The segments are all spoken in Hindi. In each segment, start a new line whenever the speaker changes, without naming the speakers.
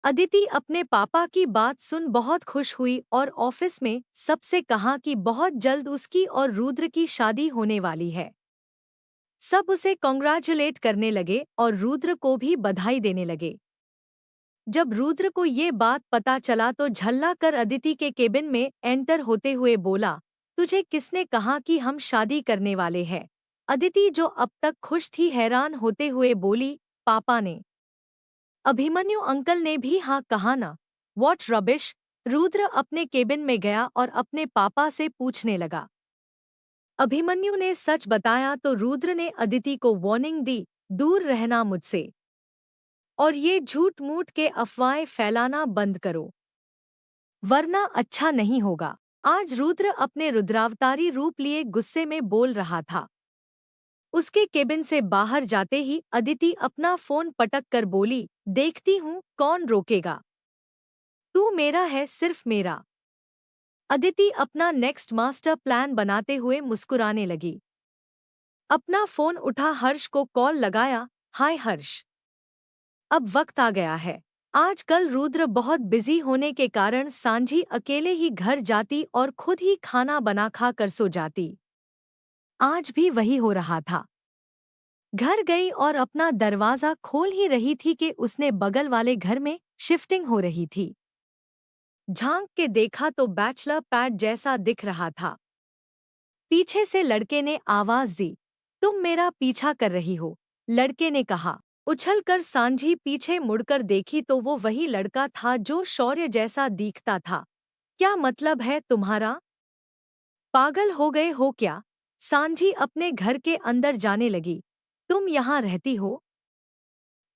अदिति अपने पापा की बात सुन बहुत खुश हुई और ऑफिस में सबसे कहा कि बहुत जल्द उसकी और रुद्र की शादी होने वाली है। सब उसे कॉन्ग्रेचुलेट करने लगे और रुद्र को भी बधाई देने लगे। जब रुद्र को ये बात पता चला तो झल्ला कर अदिति के केबिन में एंटर होते हुए बोला, तुझे किसने कहा कि हम शादी करने वाले हैं? अदिति जो अब तक खुश थी हैरान होते हुए बोली, पापा ने। अभिमन्यु अंकल ने भी हाँ कहा ना। What rubbish. रुद्र अपने केबिन में गया और अपने पापा से पूछने लगा। अभिमन्यु ने सच बताया तो रुद्र ने अदिति को वार्निंग दी, दूर रहना मुझसे और ये झूठ मूठ के अफवाहें फैलाना बंद करो, वरना अच्छा नहीं होगा। आज रुद्र अपने रुद्रावतारी रूप लिए गुस्से में बोल रहा था। उसके केबिन से बाहर जाते ही अदिति अपना फोन पटक कर बोली, देखती हूँ कौन रोकेगा। तू मेरा है, सिर्फ मेरा। अदिति अपना नेक्स्ट मास्टर प्लान बनाते हुए मुस्कुराने लगी। अपना फोन उठा हर्ष को कॉल लगाया। हाय हर्ष, अब वक्त आ गया है। आजकल रुद्र बहुत बिजी होने के कारण सांझी अकेले ही घर जाती और खुद ही खाना बना खा कर सो जाती। आज भी वही हो रहा था। घर गई और अपना दरवाजा खोल ही रही थी कि उसने बगल वाले घर में शिफ्टिंग हो रही थी। झांक के देखा तो बैचलर पैड जैसा दिख रहा था। पीछे से लड़के ने आवाज दी, तुम मेरा पीछा कर रही हो? लड़के ने कहा। उछलकर सांझी पीछे मुड़कर देखी तो वो वही लड़का था जो शौर्य जैसा दिखता था। क्या मतलब है तुम्हारा? पागल हो गए हो क्या? सांझी अपने घर के अंदर जाने लगी। तुम यहाँ रहती हो?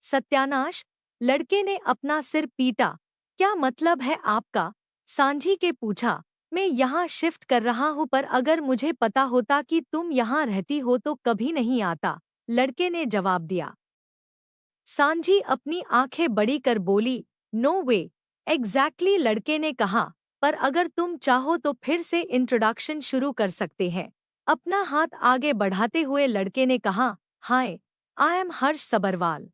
सत्यानाश। लड़के ने अपना सिर पीटा। क्या मतलब है आपका? सांझी के पूछा। मैं यहाँ शिफ्ट कर रहा हूँ, पर अगर मुझे पता होता कि तुम यहाँ रहती हो तो कभी नहीं आता, लड़के ने जवाब दिया। सांझी अपनी आंखें बड़ी कर बोली, नो वे। एग्जैक्टली, लड़के ने कहा, पर अगर तुम चाहो तो फिर से इंट्रोडक्शन शुरू कर सकते हैं। अपना हाथ आगे बढ़ाते हुए लड़के ने कहा, हाय, आई एम हर्ष सबरवाल।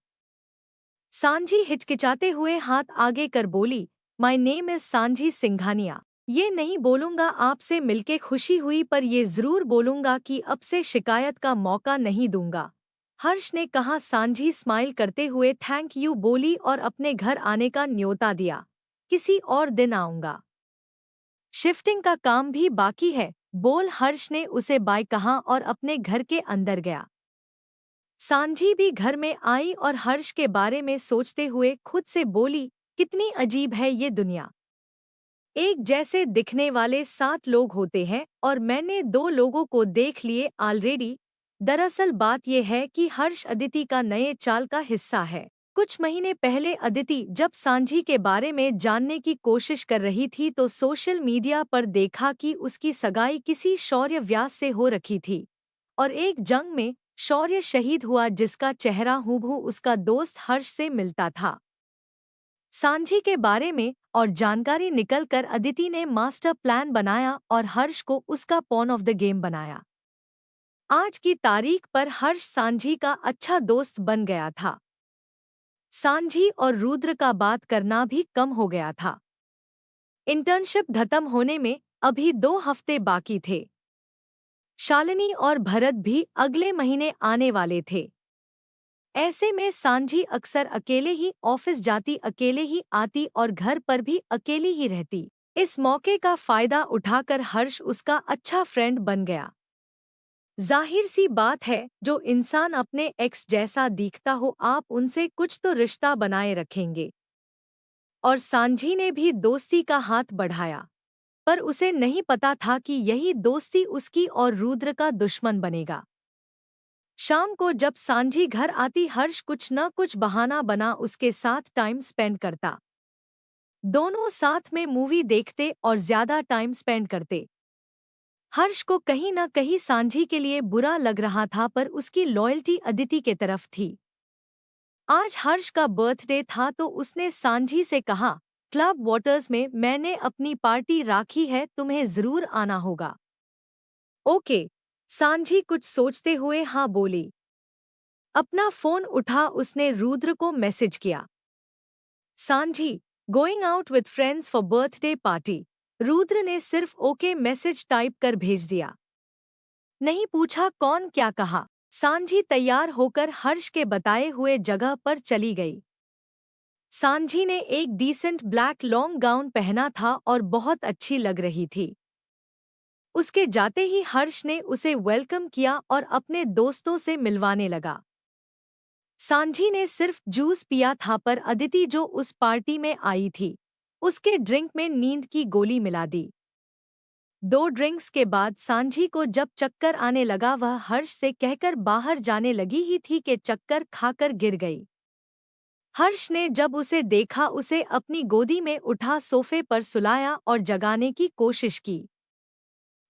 सांझी हिचकिचाते हुए हाथ आगे कर बोली, माय नेम इज सांझी सिंघानिया। ये नहीं बोलूंगा आपसे मिलके खुशी हुई, पर ये जरूर बोलूंगा कि अब से शिकायत का मौका नहीं दूंगा। हर्ष ने कहा। सांझी स्माइल करते हुए थैंक यू बोली और अपने घर आने का न्योता दिया। किसी और दिन आऊंगा, शिफ्टिंग का काम भी बाकी है, बोल हर्ष ने उसे बाय कहा और अपने घर के अंदर गया। सांझी भी घर में आई और हर्ष के बारे में सोचते हुए खुद से बोली, कितनी अजीब है ये दुनिया। एक जैसे दिखने वाले 7 लोग होते हैं और मैंने 2 लोगों को देख लिए ऑलरेडी। दरअसल बात यह है कि हर्ष अदिति का नए चाल का हिस्सा है। कुछ महीने पहले अदिति जब सांझी के बारे में जानने की कोशिश कर रही थी तो सोशल मीडिया पर देखा कि उसकी सगाई किसी शौर्य व्यास से हो रखी थी और एक जंग में शौर्य शहीद हुआ जिसका चेहरा हूबहू उसका दोस्त हर्ष से मिलता था। सांझी के बारे में और जानकारी निकलकर अदिति ने मास्टर प्लान बनाया और हर्ष को उसका पॉन ऑफ द गेम बनाया। आज की तारीख पर हर्ष सांझी का अच्छा दोस्त बन गया था। सांझी और रुद्र का बात करना भी कम हो गया था। इंटर्नशिप खत्म होने में अभी 2 हफ्ते बाकी थे। शालिनी और भरत भी अगले महीने आने वाले थे। ऐसे में सांझी अक्सर अकेले ही ऑफिस जाती, अकेले ही आती और घर पर भी अकेली ही रहती। इस मौके का फायदा उठाकर हर्ष उसका अच्छा फ्रेंड बन गया। जाहिर सी बात है, जो इंसान अपने एक्स जैसा दिखता हो आप उनसे कुछ तो रिश्ता बनाए रखेंगे। और सांझी ने भी दोस्ती का हाथ बढ़ाया, पर उसे नहीं पता था कि यही दोस्ती उसकी और रुद्र का दुश्मन बनेगा। शाम को जब सांझी घर आती हर्ष कुछ न कुछ बहाना बना उसके साथ टाइम स्पेंड करता। दोनों साथ में मूवी देखते और ज्यादा टाइम स्पेंड करते। हर्ष को कहीं न कहीं सांझी के लिए बुरा लग रहा था, पर उसकी लॉयल्टी अदिति के तरफ थी। आज हर्ष का बर्थडे था तो उसने सांझी से कहा, क्लब वाटर्स में मैंने अपनी पार्टी राखी है, तुम्हें जरूर आना होगा। ओके, सांझी कुछ सोचते हुए हाँ बोली। अपना फोन उठा उसने रुद्र को मैसेज किया। सांझी, going out with friends for birthday party. Rudra ने सिर्फ ओके मैसेज टाइप कर भेज दिया। नहीं पूछा कौन क्या कहा। सांझी तैयार होकर हर्ष के बताए हुए जगह पर चली गई। सांझी ने एक डिसेंट ब्लैक लॉन्ग गाउन पहना था और बहुत अच्छी लग रही थी। उसके जाते ही हर्ष ने उसे वेलकम किया और अपने दोस्तों से मिलवाने लगा। सांझी ने सिर्फ जूस पिया था पर अदिति जो उस पार्टी में आई थी, उसके ड्रिंक में नींद की गोली मिला दी। 2 ड्रिंक्स के बाद सांझी को जब चक्कर आने लगा वह हर्ष से कहकर बाहर जाने लगी ही थी कि चक्कर खाकर गिर गई। हर्ष ने जब उसे देखा उसे अपनी गोदी में उठा सोफे पर सुलाया और जगाने की कोशिश की।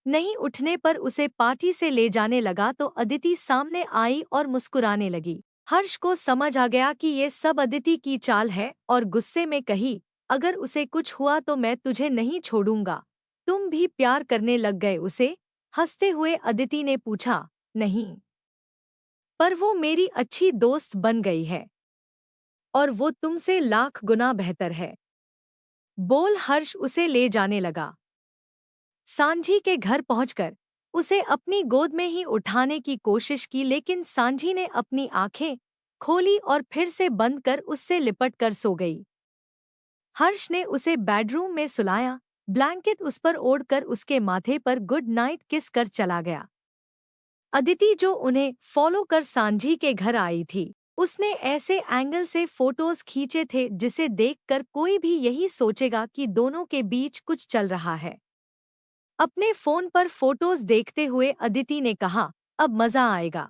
नहीं उठने पर उसे पार्टी से ले जाने लगा तो अदिति सामने आई और मुस्कुराने लगी। हर्ष को समझ आ गया कि ये सब अदिति की चाल है और गुस्से में कही, अगर उसे कुछ हुआ तो मैं तुझे नहीं छोड़ूंगा। तुम भी प्यार करने लग गए उसे? हंसते हुए अदिति ने पूछा। नहीं, पर वो मेरी अच्छी दोस्त बन गई है और वो तुमसे लाख गुना बेहतर है। बोल हर्ष उसे ले जाने लगा। सांझी के घर पहुंचकर उसे अपनी गोद में ही उठाने की कोशिश की लेकिन सांझी ने अपनी आंखें खोली और फिर से बंद कर उससे लिपट कर सो गई। हर्ष ने उसे बेडरूम में सुलाया, ब्लैंकेट उस पर ओढ़कर उसके माथे पर गुड नाइट किस कर चला गया। अदिति जो उन्हें फॉलो कर सांझी के घर आई थी, उसने ऐसे एंगल से फोटोज खींचे थे जिसे देखकर कोई भी यही सोचेगा कि दोनों के बीच कुछ चल रहा है। अपने फोन पर फोटोज देखते हुए अदिति ने कहा, अब मजा आएगा।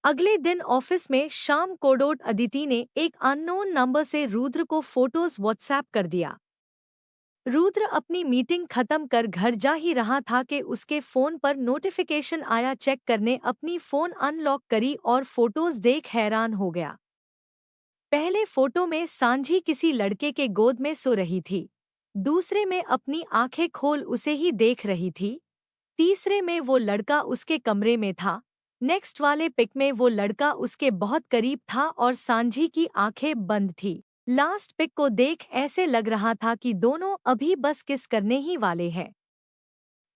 अगले दिन ऑफिस में शाम को अदिति ने एक अननोन नंबर से रुद्र को फोटोज व्हाट्सएप कर दिया। रुद्र अपनी मीटिंग खत्म कर घर जा ही रहा था कि उसके फोन पर नोटिफिकेशन आया। चेक करने अपनी फोन अनलॉक करी और फोटोज देख हैरान हो गया। पहले फोटो में सांझी किसी लड़के के गोद में सो रही थी, दूसरे में अपनी आंखें खोल उसे ही देख रही थी, तीसरे में वो लड़का उसके कमरे में था, नेक्स्ट वाले पिक में वो लड़का उसके बहुत करीब था और सांझी की आंखें बंद थी। लास्ट पिक को देख ऐसे लग रहा था कि दोनों अभी बस किस करने ही वाले हैं।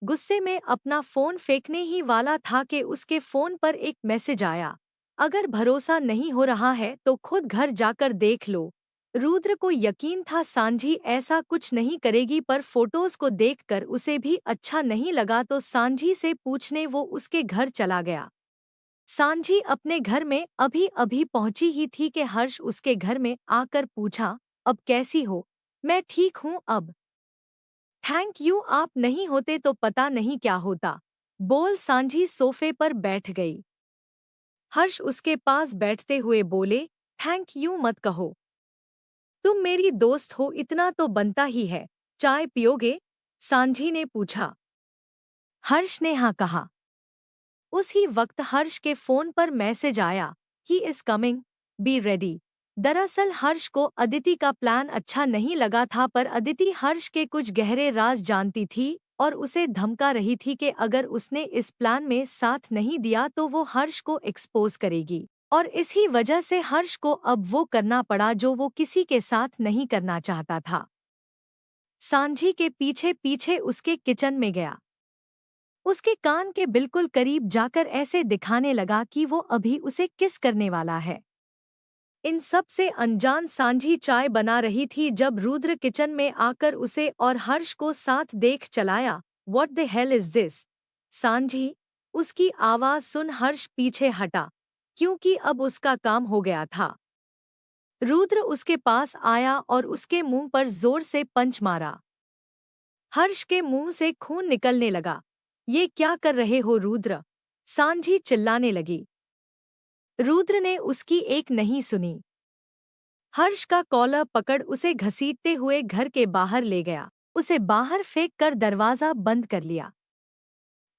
गुस्से में अपना फोन फेंकने ही वाला था कि उसके फोन पर एक मैसेज आया, अगर भरोसा नहीं हो रहा है तो खुद घर जाकर देख लो। रुद्र को यकीन था सांझी ऐसा कुछ नहीं करेगी पर फोटोज को देखकर उसे भी अच्छा नहीं लगा तो सांझी से पूछने वो उसके घर चला गया। सांझी अपने घर में अभी अभी पहुंची ही थी कि हर्ष उसके घर में आकर पूछा, अब कैसी हो? मैं ठीक हूँ अब। थैंक यू, आप नहीं होते तो पता नहीं क्या होता। बोल सांझी सोफे पर बैठ गई। हर्ष उसके पास बैठते हुए बोले, थैंक यू मत कहो, तुम मेरी दोस्त हो इतना तो बनता ही है। चाय पियोगे? सांझी ने पूछा। हर्ष ने हाँ कहा। उसी वक्त हर्ष के फोन पर मैसेज आया, he is coming, be ready. दरअसल हर्ष को अदिति का प्लान अच्छा नहीं लगा था पर अदिति हर्ष के कुछ गहरे राज जानती थी और उसे धमका रही थी कि अगर उसने इस प्लान में साथ नहीं दिया तो वो हर्ष को एक्सपोज करेगी और इसी वजह से हर्ष को अब वो करना पड़ा जो वो किसी के साथ नहीं करना चाहता था। सांझी के पीछे पीछे उसके किचन में गया। उसके कान के बिल्कुल करीब जाकर ऐसे दिखाने लगा कि वो अभी उसे किस करने वाला है। इन सब से अनजान सांझी चाय बना रही थी जब रुद्र किचन में आकर उसे और हर्ष को साथ देख चलाया। What the hell is this? सांझी, उसकी आवाज सुन हर्ष पीछे हटा, क्योंकि अब उसका काम हो गया था। रुद्र उसके पास आया और उसके मुंह पर जोर से पंच मारा। हर्ष के मुंह से खून निकलने लगा। ये क्या कर रहे हो रुद्र? सांझी चिल्लाने लगी। रुद्र ने उसकी एक नहीं सुनी। हर्ष का कॉलर पकड़ उसे घसीटते हुए घर के बाहर ले गया, उसे बाहर फेंक कर दरवाजा बंद कर लिया।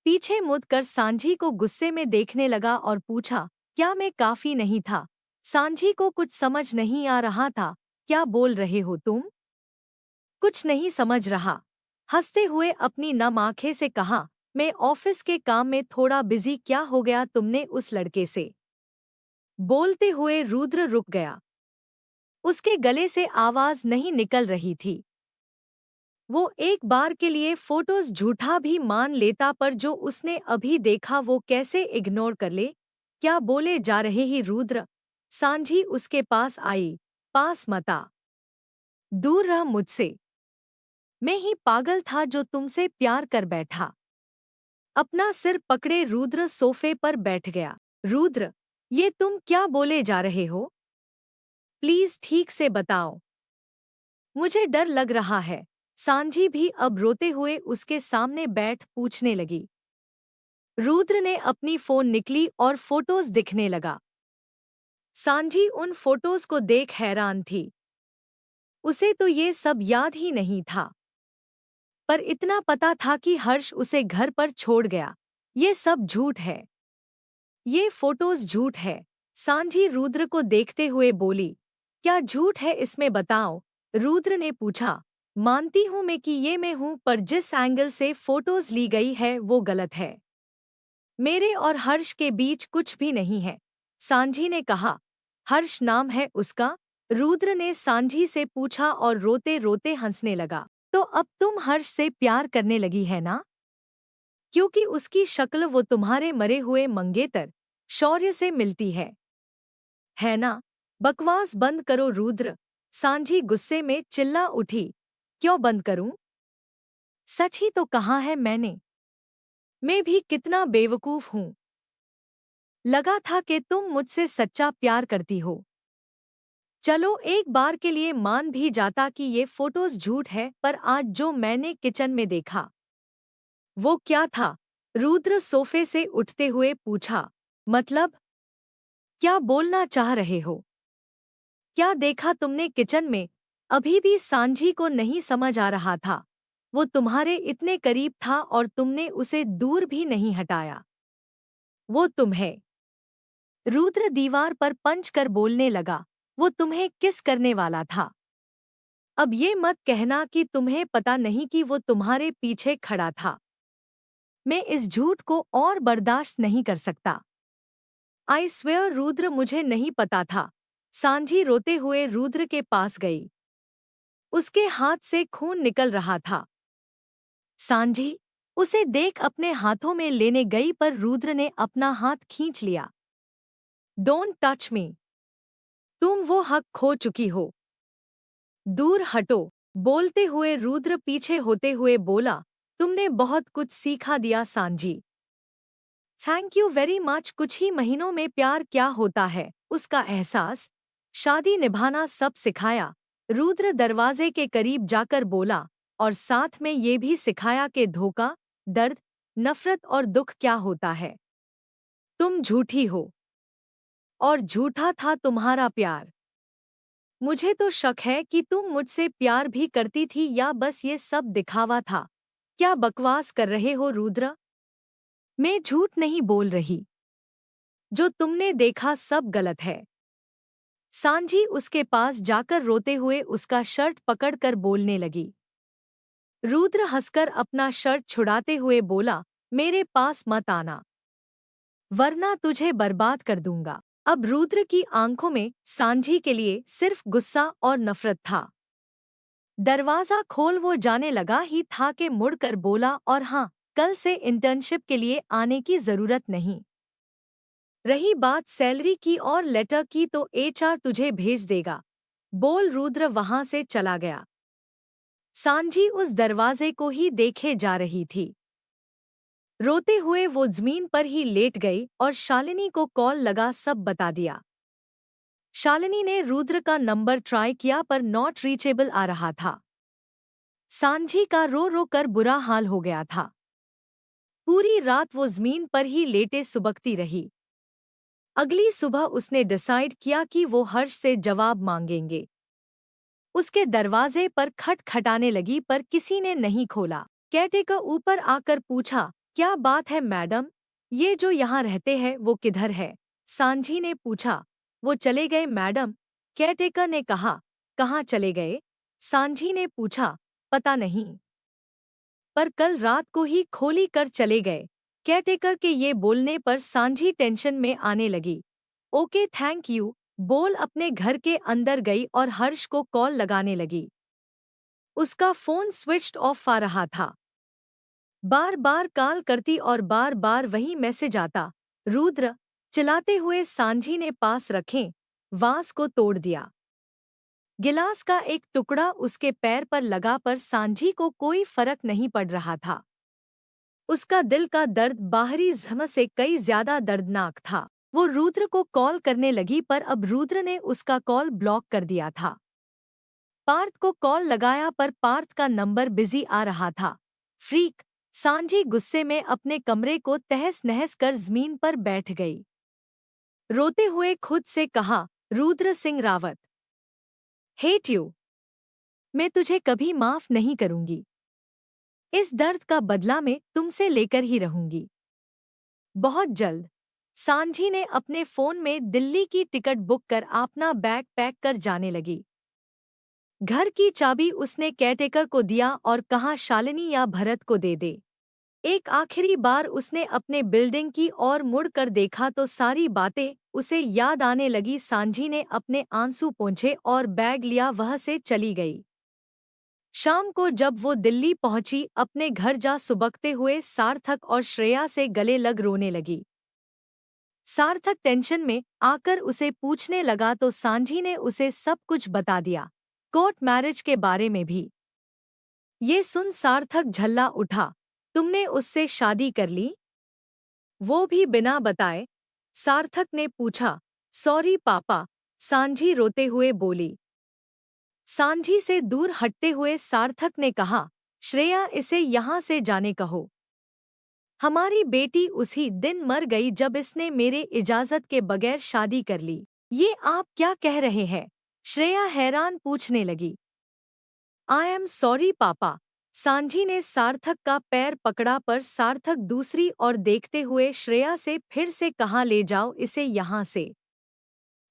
पीछे मुड़कर सांझी को गुस्से में देखने लगा और पूछा, क्या मैं काफी नहीं था? सांझी को कुछ समझ नहीं आ रहा था। क्या बोल रहे हो तुम? कुछ नहीं समझ रहा। हंसते हुए अपनी नम आंखें से कहा, मैं ऑफिस के काम में थोड़ा बिजी। क्या हो गया तुमने उस लड़के से? बोलते हुए रुद्र रुक गया। उसके गले से आवाज नहीं निकल रही थी। वो एक बार के लिए फोटोज झूठा भी मान लेता, पर जो उसने अभी देखा वो कैसे इग्नोर कर ले। क्या बोले जा रहे ही रुद्र? सांझी उसके पास आई। पास मत आ, दूर रह मुझसे। मैं ही पागल था जो तुमसे प्यार कर बैठा। अपना सिर पकड़े रुद्र सोफे पर बैठ गया। रुद्र, ये तुम क्या बोले जा रहे हो? प्लीज ठीक से बताओ, मुझे डर लग रहा है। सांझी भी अब रोते हुए उसके सामने बैठ पूछने लगी। रुद्र ने अपनी फोन निकली और फोटोज दिखने लगा। सांझी उन फोटोज को देख हैरान थी। उसे तो ये सब याद ही नहीं था, पर इतना पता था कि हर्ष उसे घर पर छोड़ गया। ये सब झूठ है, ये फोटोज झूठ है। सांझी रुद्र को देखते हुए बोली। क्या झूठ है इसमें बताओ? रुद्र ने पूछा। मानती हूं मैं कि ये मैं हूं, पर जिस एंगल से फोटोज ली गई है वो गलत है। मेरे और हर्ष के बीच कुछ भी नहीं है, सांझी ने कहा। हर्ष नाम है उसका? रुद्र ने सांझी से पूछा और रोते रोते हंसने लगा। तो अब तुम हर्ष से प्यार करने लगी है ना? क्योंकि उसकी शक्ल वो तुम्हारे मरे हुए मंगेतर शौर्य से मिलती है ना? बकवास बंद करो रुद्र, सांझी गुस्से में चिल्ला उठी। क्यों बंद करूं? सच ही तो कहा है मैंने। मैं भी कितना बेवकूफ हूं। लगा था कि तुम मुझसे सच्चा प्यार करती हो। चलो एक बार के लिए मान भी जाता कि ये फोटोज झूठ है, पर आज जो मैंने किचन में देखा वो क्या था? रुद्र सोफे से उठते हुए पूछा। मतलब, क्या बोलना चाह रहे हो? क्या देखा तुमने किचन में? अभी भी सांझी को नहीं समझ आ रहा था। वो तुम्हारे इतने करीब था और तुमने उसे दूर भी नहीं हटाया। वो तुम्हें, रुद्र दीवार पर पंच कर बोलने लगा, वो तुम्हें किस करने वाला था? अब ये मत कहना कि तुम्हें पता नहीं कि वो तुम्हारे पीछे खड़ा था। मैं इस झूठ को और बर्दाश्त नहीं कर सकता। आई स्वेयर रुद्र, मुझे नहीं पता था। सांझी रोते हुए रुद्र के पास गई। उसके हाथ से खून निकल रहा था। सांझी उसे देख अपने हाथों में लेने गई, पर रुद्र ने अपना हाथ खींच लिया। डोंट टच मी, तुम वो हक खो चुकी हो। दूर हटो। बोलते हुए रुद्र पीछे होते हुए बोला। तुमने बहुत कुछ सिखा दिया सांझी। Thank you very much. कुछ ही महीनों में प्यार क्या होता है, उसका एहसास, शादी निभाना सब सिखाया। रुद्र दरवाजे के करीब जाकर बोला, और साथ में ये भी सिखाया कि धोखा, दर्द, नफरत और दुख क्या होता है। तुम झूठी हो, और झूठा था तुम्हारा प्यार। मुझे तो शक है कि तुम मुझसे प्यार भी करती थी या बस ये सब दिखावा था। क्या बकवास कर रहे हो रुद्र? मैं झूठ नहीं बोल रही। जो तुमने देखा सब गलत है। सांझी उसके पास जाकर रोते हुए उसका शर्ट पकड़कर बोलने लगी। रुद्र हंसकर अपना शर्ट छुड़ाते हुए बोला, मेरे पास मत आना, वरना तुझे बर्बाद कर दूंगा। अब रुद्र की आंखों में सांझी के लिए सिर्फ गुस्सा और नफरत था। दरवाजा खोल वो जाने लगा ही था कि मुड़कर बोला, और हाँ, कल से इंटर्नशिप के लिए आने की जरूरत नहीं। रही बात सैलरी की और लेटर की तो एचआर तुझे भेज देगा। बोल रुद्र वहां से चला गया। सांझी उस दरवाजे को ही देखे जा रही थी। रोते हुए वो जमीन पर ही लेट गई और शालिनी को कॉल लगा सब बता दिया। शालिनी ने रुद्र का नंबर ट्राई किया पर नॉट रीचेबल आ रहा था। सांझी का रो रो कर बुरा हाल हो गया था। पूरी रात वो जमीन पर ही लेटे सुबकती रही। अगली सुबह उसने डिसाइड किया कि वो हर्ष से जवाब मांगेंगे। उसके दरवाजे पर खटखटाने लगी पर किसी ने नहीं खोला। केयरटेकर ऊपर आकर पूछा, क्या बात है मैडम? ये जो यहाँ रहते हैं वो किधर है? सांझी ने पूछा। वो चले गए मैडम, केयरटेकर ने कहा। कहाँ चले गए? सांझी ने पूछा। पता नहीं, पर कल रात को ही खोली कर चले गए। केयरटेकर के ये बोलने पर सांझी टेंशन में आने लगी। ओके थैंक यू, बोल अपने घर के अंदर गई और हर्ष को कॉल लगाने लगी। उसका फोन स्विच्ड ऑफ आ रहा था। बार बार कॉल करती और बार बार वही मैसेज आता। रुद्र, चिल्लाते हुए सांझी ने पास रखे वास को तोड़ दिया। गिलास का एक टुकड़ा उसके पैर पर लगा पर सांझी को कोई फर्क नहीं पड़ रहा था। उसका दिल का दर्द बाहरी जख्म से कई ज्यादा दर्दनाक था। वो रुद्र को कॉल करने लगी पर अब रुद्र ने उसका कॉल ब्लॉक कर दिया था। पार्थ को कॉल लगाया पर पार्थ का नंबर बिजी आ रहा था। फ्रीक, सांझी गुस्से में अपने कमरे को तहस नहस कर जमीन पर बैठ गई। रोते हुए खुद से कहा, रुद्र सिंह रावत, हेट यू। मैं तुझे कभी माफ नहीं करूंगी। इस दर्द का बदला मैं तुमसे लेकर ही रहूंगी। बहुत जल्द। सांझी ने अपने फोन में दिल्ली की टिकट बुक कर अपना बैग पैक कर जाने लगी। घर की चाबी उसने केयरटेकर को दिया और कहा शालिनी या भरत को दे दे। एक आखिरी बार उसने अपने बिल्डिंग की ओर मुड़कर देखा तो सारी बातें उसे याद आने लगी। सांझी ने अपने आंसू पोंछे और बैग लिया वह से चली गई। शाम को जब वो दिल्ली पहुंची अपने घर जा सुबकते हुए सार्थक और श्रेया से गले लग रोने लगी। सार्थक टेंशन में आकर उसे पूछने लगा तो सांझी ने उसे सब कुछ बता दिया, कोर्ट मैरिज के बारे में भी। ये सुन सार्थक झल्ला उठा, तुमने उससे शादी कर ली? वो भी बिना बताए? सार्थक ने पूछा। सॉरी पापा, सांझी रोते हुए बोली। सांझी से दूर हटते हुए सार्थक ने कहा, श्रेया इसे यहाँ से जाने कहो। हमारी बेटी उसी दिन मर गई जब इसने मेरे इजाजत के बगैर शादी कर ली। ये आप क्या कह रहे हैं? श्रेया हैरान पूछने लगी। आई एम सॉरी पापा। सांझी ने सार्थक का पैर पकड़ा पर सार्थक दूसरी ओर देखते हुए श्रेया से फिर से कहा, ले जाओ इसे यहाँ से,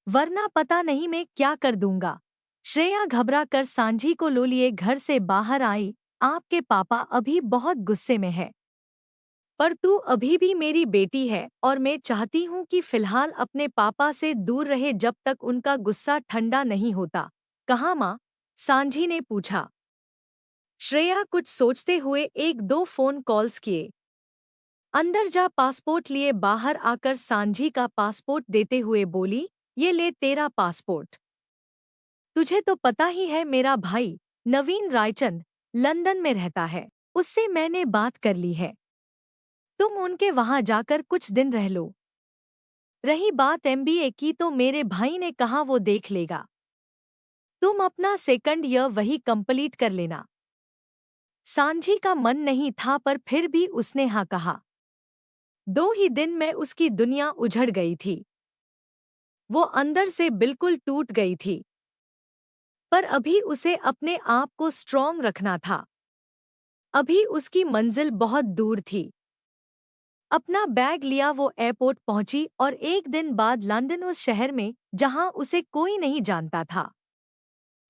वरना पता नहीं मैं क्या कर दूंगा। श्रेया घबरा कर सांझी को लो लिए घर से बाहर आई। आपके पापा अभी बहुत गुस्से में है, पर तू अभी भी मेरी बेटी है और मैं चाहती हूँ कि फिलहाल अपने पापा से दूर रहे जब तक उनका गुस्सा ठंडा नहीं होता। कहाँ माँ? सांझी ने पूछा। श्रेया कुछ सोचते हुए एक दो फोन कॉल्स किए। अंदर जा पासपोर्ट लिए बाहर आकर सांझी का पासपोर्ट देते हुए बोली, ये ले तेरा पासपोर्ट। तुझे तो पता ही है मेरा भाई नवीन रायचंद लंदन में रहता है, उससे मैंने बात कर ली है। तुम उनके वहां जाकर कुछ दिन रह लो। रही बात एमबीए की तो मेरे भाई ने कहा वो देख लेगा। तुम अपना सेकंड ईयर वही कंप्लीट कर लेना। सांझी का मन नहीं था पर फिर भी उसने हाँ कहा। 2 ही दिन में उसकी दुनिया उजड़ गई थी। वो अंदर से बिल्कुल टूट गई थी। पर अभी उसे अपने आप को स्ट्रॉन्ग रखना था। अभी उसकी मंजिल बहुत दूर थी। अपना बैग लिया वो एयरपोर्ट पहुंची और एक दिन बाद लंदन, उस शहर में जहां उसे कोई नहीं जानता था,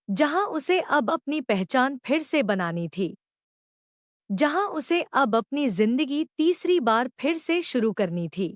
जहां उसे अब अपनी पहचान फिर से बनानी थी, जहां उसे अब अपनी जिंदगी तीसरी बार फिर से शुरू करनी थी।